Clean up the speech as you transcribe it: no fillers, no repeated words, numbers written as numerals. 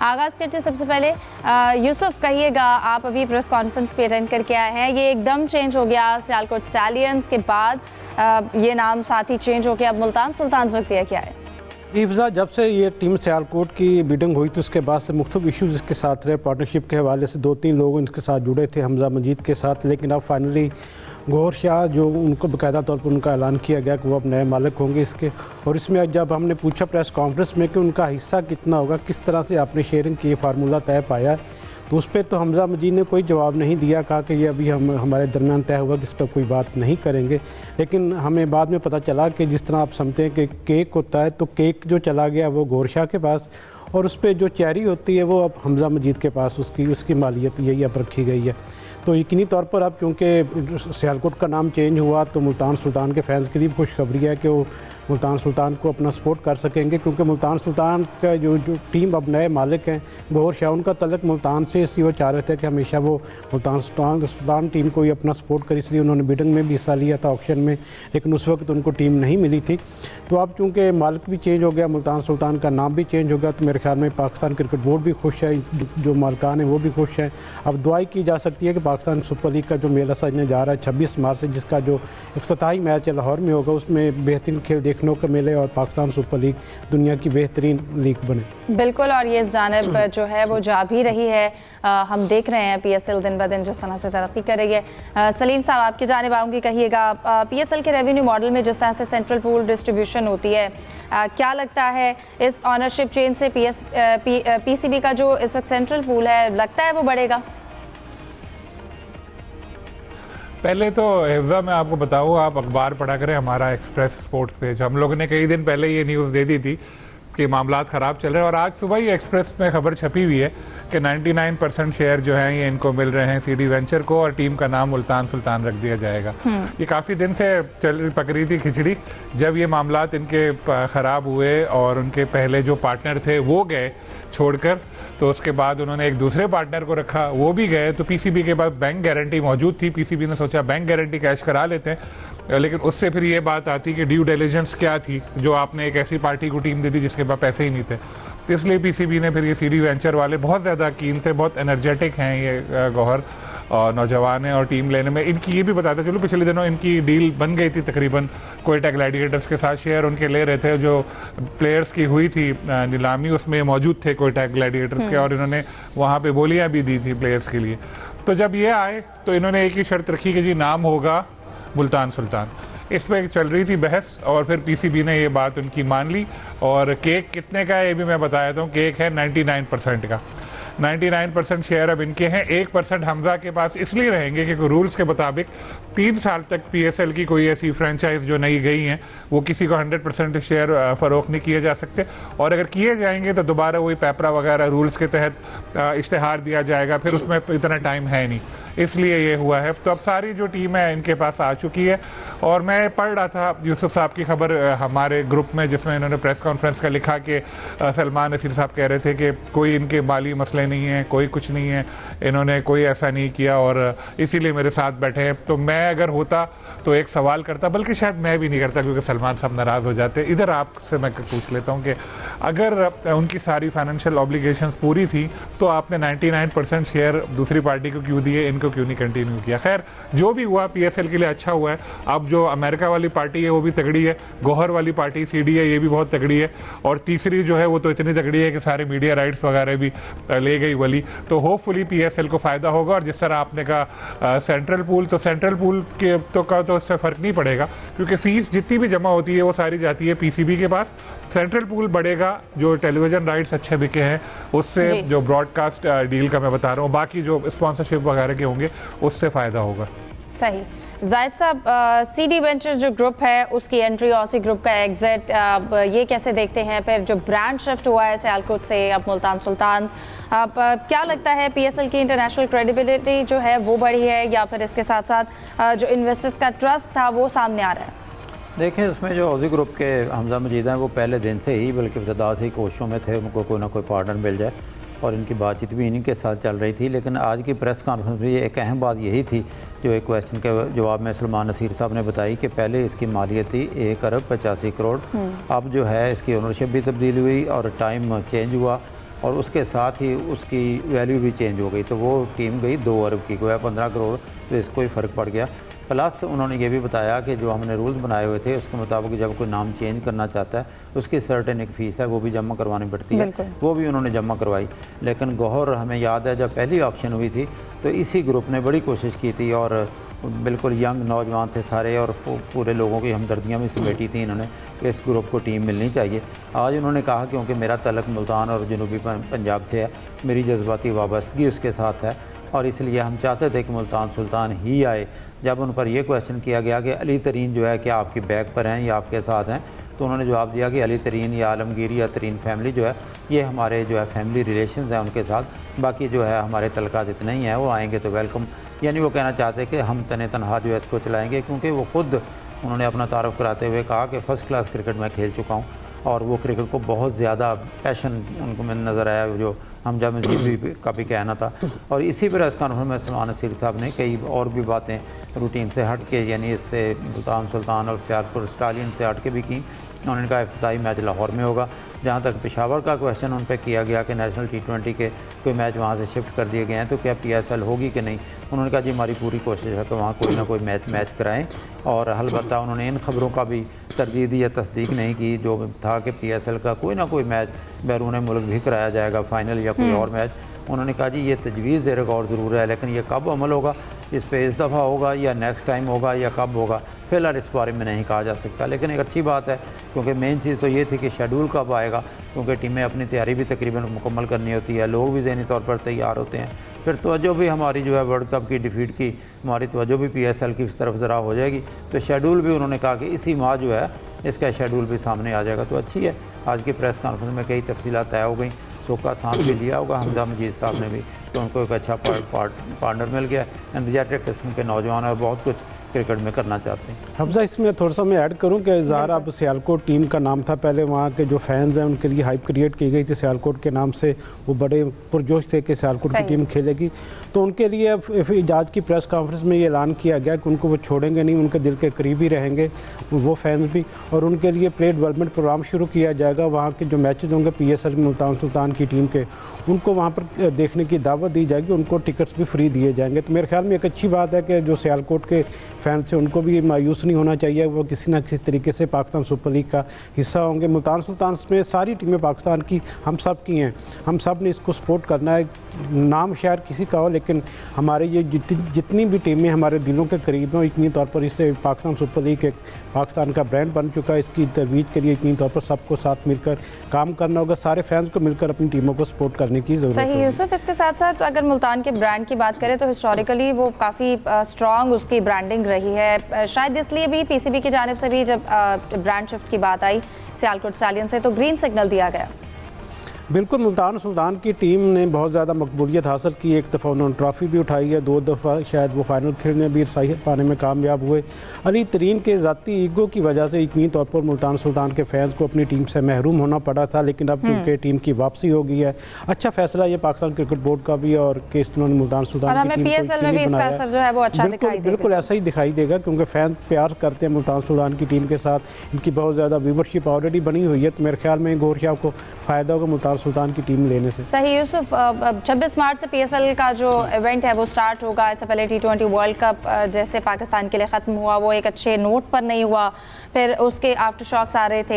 आगाज़ करते हैं सबसे पहले यूसुफ, कहिएगा, आप अभी प्रेस कॉन्फ्रेंस पे अटेंड करके आए हैं, ये एकदम चेंज हो गया सियालकोट स्टैलियंस के बाद ये नाम साथ ही चेंज हो गया, अब मुल्तान सुल्तान रख दिया, क्या है? जी फिजा, जब से ये टीम सियालकोट की बिडिंग हुई तो उसके बाद से मुख्तलिफ इशूज़ इसके साथ रहे। पार्टनरशिप के हवाले से 2-3 लोग इनके साथ जुड़े थे हमजा मजीद के साथ, लेकिन अब फाइनली गौहर शाह जो उनको बाकायदा तौर पर उनका ऐलान किया गया कि वो अब नए मालिक होंगे इसके। और इसमें जब हमने पूछा प्रेस कॉन्फ्रेंस में कि उनका हिस्सा कितना होगा, किस तरह से आपने शेयरिंग की फार्मूला तय पाया है, तो उस पर तो हमजा मजीद ने कोई जवाब नहीं दिया, कहा कि ये अभी हमारे दरमियान तय हुआ कि इस पर कोई बात नहीं करेंगे। लेकिन हमें बाद में पता चला कि जिस तरह आप समझते हैं कि केक होता है, तो केक जो चला गया वो गौहर शाह के पास, और उस पर जो चेरी होती है वो अब हमजा मजीद के पास उसकी मालियत यही अब रखी गई है। तो यकीनी तौर पर अब क्योंकि सियालकोट का नाम चेंज हुआ तो मुल्तान सुल्तान के फैंस के लिए खुशखबरी है कि वो मुल्तान सुल्तान को अपना सपोर्ट कर सकेंगे, क्योंकि मुल्तान सुल्तान का जो टीम अब नए मालिक हैं गौहर शाह, उनका तल्लुक मुल्तान से, इसलिए वो चाह रहे थे कि हमेशा वो मुल्तान सुल्तान टीम को ही अपना सपोर्ट करे, इसलिए उन्होंने बिडिंग में भी हिस्सा लिया था, ऑक्शन में, लेकिन उस वक्त उनको टीम नहीं मिली थी। तो अब चूँकि मालिक भी चेंज हो गया, मुल्तान सुल्तान का नाम भी चेंज हो गया, तो मेरे ख्याल में पाकिस्तान क्रिकेट बोर्ड भी खुश है, जो मालिकान हैं वो भी खुश हैं। अब दुआई की जा सकती है कि पाकिस्तान सुपर लीग का जो मेला सजने जा रहा है 26 मार्च से, जिसका जो इफ्तिताही मैच लाहौर में होगा, उसमें बेहतरीन खेल देखने को मिले और पाकिस्तान सुपर लीग दुनिया की बेहतरीन लीग बने। बिल्कुल, और ये इस जानिब जो है वो जा भी रही है। हम देख रहे हैं PSL दिन ब दिन जिस तरह से तरक्की कर रही है। सलीम साहब, आपकी जानिब आऊँगी, कहिएगा, PSL के रेवेन्यू मॉडल में जिस तरह से सेंट्रल पूल डिस्ट्रीब्यूशन होती है, क्या लगता है इस ऑनरशिप चेंज से PCB का जो इस वक्त सेंट्रल पूल है, लगता है वो बढ़ेगा? पहले तो हिफ्जा मैं आपको बताऊँ, आप अखबार पढ़ा करें, हमारा एक्सप्रेस स्पोर्ट्स पेज, हम लोगों ने कई दिन पहले ये न्यूज़ दे दी थी कि मामलात ख़राब चल रहे हैं, और आज सुबह ही एक्सप्रेस में खबर छपी हुई है कि 99% शेयर जो हैं ये इनको मिल रहे हैं CD वेंचर को, और टीम का नाम मुल्तान सुल्तान रख दिया जाएगा। ये काफ़ी दिन से पक रही थी खिचड़ी। जब ये मामलात इनके ख़राब हुए और उनके पहले जो पार्टनर थे वो गए छोड़कर, तो उसके बाद उन्होंने एक दूसरे पार्टनर को रखा, वो भी गए, तो PCB के पास बैंक गारंटी मौजूद थी। PCB ने सोचा बैंक गारंटी कैश करा लेते हैं, लेकिन उससे फिर ये बात आती कि ड्यू डिलिजेंस क्या थी जो आपने एक ऐसी पार्टी को टीम दे दी जिसके पास पैसे ही नहीं थे। इसलिए PCB ने फिर ये CD वेंचर वाले बहुत ज़्यादा कीन थे, बहुत एनर्जेटिक हैं ये गौहर, और नौजवान हैं, और टीम लेने में इनकी ये भी बताते चलो पिछले दिनों इनकी डील बन गई थी तकरीबन कोयटा ग्लैडिएटर्स के साथ, शेयर उनके ले रहे थे, जो प्लेयर्स की हुई थी नीलामी उसमें मौजूद थे कोयटा ग्लैडिएटर्स के, और इन्होंने वहाँ पे बोलियाँ भी दी थी प्लेयर्स के लिए। तो जब ये आए तो इन्होंने एक ही शर्त रखी कि जी नाम होगा मुल्तान सुल्तान। इस पर चल रही थी बहस, और फिर PCB ने ये बात उनकी मान ली। और केक कितने का है ये भी मैं बताया था, केक है 99% का। 99% शेयर अब इनके हैं, 1% हमजा के पास इसलिए रहेंगे क्योंकि रूल्स के मुताबिक 3 साल तक PSL की कोई ऐसी फ्रेंचाइज जो नई गई हैं वो किसी को 100% शेयर फ़रोख्त नहीं किए जा सकते, और अगर किए जाएंगे तो दोबारा वही पेपरा वगैरह रूल्स के तहत इश्तिहार दिया जाएगा, फिर उसमें इतना टाइम है नहीं, इसलिए ये हुआ है। तो अब सारी जो टीम है इनके पास आ चुकी है। और मैं पढ़ रहा था यूसुफ साहब की खबर हमारे ग्रुप में, जिसमें इन्होंने प्रेस कॉन्फ्रेंस का लिखा कि सलमान नसीर साहब कह रहे थे कि कोई इनके माली मसले नहीं है, कोई कुछ नहीं है, इन्होंने कोई ऐसा नहीं किया और इसीलिए मेरे साथ बैठे हैं। तो मैं अगर होता तो एक सवाल करता, बल्कि शायद मैं भी नहीं करता क्योंकि सलमान साहब नाराज़ हो जाते। इधर आपसे मैं पूछ लेता हूँ कि अगर उनकी सारी फाइनेंशियल ऑब्लिगेशंस पूरी थी तो आपने 99% शेयर दूसरी पार्टी को क्यों दिए, इनको क्यों नहीं कंटिन्यू किया? खैर जो भी हुआ PSL के लिए अच्छा हुआ है। अब जो अमेरिका वाली पार्टी है वो भी तगड़ी है, गौहर वाली पार्टी CD है ये भी बहुत तगड़ी है, और तीसरी जो है वो तो इतनी तगड़ी है कि सारे मीडिया राइट्स वगैरह भी ले गई वाली। तो होपफुली PSL को फ़ायदा होगा। और जिस तरह आपने कहा सेंट्रल पूल, तो सेंट्रल पूल के तो उससे फ़र्क नहीं पड़ेगा क्योंकि फ़ीस जितनी भी जमा होती है वो सारी जाती है PCB के पास। सेंट्रल पूल बढ़ेगा, जो टेलीविज़न राइट्स अच्छे बिके हैं उससे, जो ब्रॉडकास्ट डील का मैं बता रहा हूँ, बाकी जो स्पॉन्सरशिप वगैरह के होंगे उससे फ़ायदा होगा। सही। जाहिद साहब, CD वेंचर जो ग्रुप है उसकी एंट्री, ऑसी ग्रुप का एग्जिट, ये कैसे देखते हैं? फिर जो ब्रांड शिफ्ट हुआ है सियालकोट से अब मुल्तान सुल्तान, क्या लगता है PSL की इंटरनेशनल क्रेडिबिलिटी जो है वो बढ़ी है, या फिर इसके साथ साथ जो इन्वेस्टर्स का ट्रस्ट था वो सामने आ रहा है? देखिए, उसमें जो ऑजी ग्रुप के हमजा मजीद हैं वो पहले दिन से ही, बल्कि इब्तदा से ही कोशिशों में थे उनको कोई ना कोई पार्टनर मिल जाए, और इनकी बातचीत भी इन्हीं के साथ चल रही थी। लेकिन आज की प्रेस कॉन्फ्रेंस में एक अहम बात यही थी जो एक क्वेश्चन के जवाब में सलमान नसीर साहब ने बताई कि पहले इसकी मालियत थी 1 अरब 85 करोड़, अब जो है इसकी ओनरशिप भी तब्दील हुई और टाइम चेंज हुआ, और उसके साथ ही उसकी वैल्यू भी चेंज हो गई, तो वो टीम गई 2 अरब की, गोया 15 करोड़, तो इसको ही फ़र्क पड़ गया। प्लस उन्होंने ये भी बताया कि जो हमने रूल्स बनाए हुए थे उसके मुताबिक जब कोई नाम चेंज करना चाहता है उसकी सर्टेन एक फ़ीस है वो भी जमा करवानी पड़ती है, वो भी उन्होंने जमा करवाई। लेकिन गौहर हमें याद है जब पहली ऑक्शन हुई थी तो इसी ग्रुप ने बड़ी कोशिश की थी और बिल्कुल यंग नौजवान थे सारे और पूरे लोगों की हमदर्दियाँ भी समेटी थी इन्होंने कि इस ग्रुप को टीम मिलनी चाहिए। आज उन्होंने कहा क्योंकि मेरा तलक मुल्तान और जनूबी पंजाब से है, मेरी जज्बाती वाबस्तगी उसके साथ है और इसलिए हम चाहते थे कि मुल्तान सुल्तान ही आए। जब उन पर यह क्वेश्चन किया गया कि अली तरीन जो है क्या आपकी बैक पर हैं या आपके साथ हैं, तो उन्होंने जवाब दिया कि अली तरीन या आलमगीर या तरीन फैमिली जो है ये हमारे जो है फैमिली रिलेशंस हैं उनके साथ, बाकी जो है हमारे तलकात इतने ही हैं, वो आएंगे तो वेलकम। यानी वो कहना चाहते कि हम तने तनहा जो है इसको चलाएँगे, क्योंकि वो ख़ुद उन्होंने अपना तारुफ कराते हुए कहा कि फ़र्स्ट क्लास क्रिकेट मैं खेल चुका हूँ और वो क्रिकेट को बहुत ज़्यादा पैशन उनको में नज़र आया, जो हमजा मजीद का भी कहना था। और इसी प्रेस कॉन्फ्रेंस में सलमान नसीर साहब ने कई और भी बातें रूटीन से हट के, यानी इससे मुल्तान सुल्तान और सियालकोट स्टालियन से हट के भी की। उन्होंने कहा इफ्तिताई मैच लाहौर में होगा। जहाँ तक पेशावर का क्वेश्चन उन पर किया गया कि नेशनल T20 के कोई मैच वहाँ से शिफ्ट कर दिए गए हैं तो क्या PSL होगी कि नहीं, उन्होंने कहा जी हमारी पूरी कोशिश है कि वहाँ कोई ना कोई मैच कराएं। और अलबत्ता उन्होंने इन खबरों का भी तरदीद या तस्दीक नहीं की जो था कि PSL का कोई ना कोई मैच बैरून मुल्क भी कराया जाएगा, फाइनल या कोई और मैच। उन्होंने कहा जी ये तजवीज़ ज़ेर गौर ज़रूर है, लेकिन ये कब अमल होगा इस पे इस दफ़ा होगा या नेक्स्ट टाइम होगा या कब होगा, फ़िलहाल इस बारे में नहीं कहा जा सकता। लेकिन एक अच्छी बात है क्योंकि मेन चीज़ तो ये थी कि शेड्यूल कब आएगा, क्योंकि टीमें अपनी तैयारी भी तकरीबन मुकम्मल करनी होती है, लोग भी ज़हनी तौर पर तैयार होते हैं। फिर तवज्जो भी हमारी जो है वर्ल्ड कप की डिफीट की हमारी तवज्जो भी PSL की तरफ ज़रा हो जाएगी, तो शेड्यूल भी उन्होंने कहा कि इसी माह जो है इसका शेड्यूल भी सामने आ जाएगा। तो अच्छी है, आज की प्रेस कॉन्फ्रेंस में कई तफसीलात तय हो गई। सोका सांस भी लिया होगा हमजा मजीद साहब ने भी, तो उनको एक अच्छा पार्टनर मिल गया, एनर्जेटिक किस्म के नौजवान और बहुत कुछ क्रिकेट में करना चाहते हैं। हफ्जा इसमें थोड़ा सा मैं ऐड करूं कि ज़ाहिर अब सियालकोट टीम का नाम था, पहले वहाँ के जो फैंस हैं उनके लिए हाइप क्रिएट की गई थी सियालकोट के नाम से, वो बड़े पुरजोश थे कि सियालकोट की टीम खेलेगी। तो उनके लिए आज की प्रेस कॉन्फ्रेंस में ये ऐलान किया गया कि उनको वो छोड़ेंगे नहीं, उनके दिल के करीब ही रहेंगे वो फैंस भी, और उनके लिए प्लेयर डेवलपमेंट प्रोग्राम शुरू किया जाएगा। वहाँ के जो मैचेज़ होंगे PSL मुल्तान सुल्तान की टीम के, उनको वहाँ पर देखने की दावत दी जाएगी, उनको टिकट्स भी फ्री दिए जाएंगे। तो मेरे ख्याल में एक अच्छी बात है कि जो सियालकोट के फैंस हैं उनको भी मायूस नहीं होना चाहिए, वो किसी ना किसी तरीके से पाकिस्तान सुपर लीग का हिस्सा होंगे। मुल्तान सुल्तान में सारी टीमें पाकिस्तान की हम सब की हैं, हम सब ने इसको सपोर्ट करना है। नाम शायद किसी का हो, लेकिन हमारे ये जितनी भी टीमें हमारे दिलों के करीब हैं, यकीनी तौर पर इससे पाकिस्तान सुपर लीग एक पाकिस्तान का ब्रांड बन चुका है। इसकी तरवीज के लिए यकीनी तौर पर सबको साथ मिलकर काम करना होगा, सारे फैंस को मिलकर अपनी टीमों को सपोर्ट करने की ज़रूरत है। सही यूसुफ, इसके साथ साथ अगर मुल्तान के ब्रांड की बात करें तो हिस्टोरिकली वो काफ़ी स्ट्रॉन्ग उसकी ब्रांडिंग रही है, शायद इसलिए भी PCB की जानिब से भी जब ब्रांड शिफ्ट की बात आई सियालकोट स्टालियन से तो ग्रीन सिग्नल दिया गया। बिल्कुल, मुल्तान सुल्तान की टीम ने बहुत ज़्यादा मकबूलियत हासिल की। एक दफ़ा उन्होंने ट्रॉफ़ी भी उठाई है, 2 दफ़ा शायद वो फाइनल खेलने भी रसाहियत पाने में कामयाब हुए। अली तरीन के ज़ाती ईगो की वजह से यकीनी तौर पर मुल्तान सुल्तान के फैंस को अपनी टीम से महरूम होना पड़ा था, लेकिन अब चूँकि टीम की वापसी हो गई है, अच्छा फैसला ये पाकिस्तान क्रिकेट बोर्ड का भी और कि उन्होंने मुल्तान सुल्तान की टीम PSL में भी इसका असर जो है वो अच्छा दिखाई देगा। बिल्कुल ऐसा ही दिखाई देगा, क्योंकि फैंस प्यार करते हैं मुल्तान सुल्तान की टीम के साथ, इनकी बहुत ज़्यादा व्यूवरशिप ऑलरेडी बनी हुई है। तो मेरे ख्याल में गौर शाह को फ़ायदा होगा मुल्तान सुल्तान की टीम लेने से। सही यूसुफ, 26 मार्च से PSL का जो इवेंट है वो स्टार्ट होगा। इससे पहले T20 वर्ल्ड कप जैसे पाकिस्तान के लिए ख़त्म हुआ वो एक अच्छे नोट पर नहीं हुआ, फिर उसके आफ्टर शॉक्स आ रहे थे।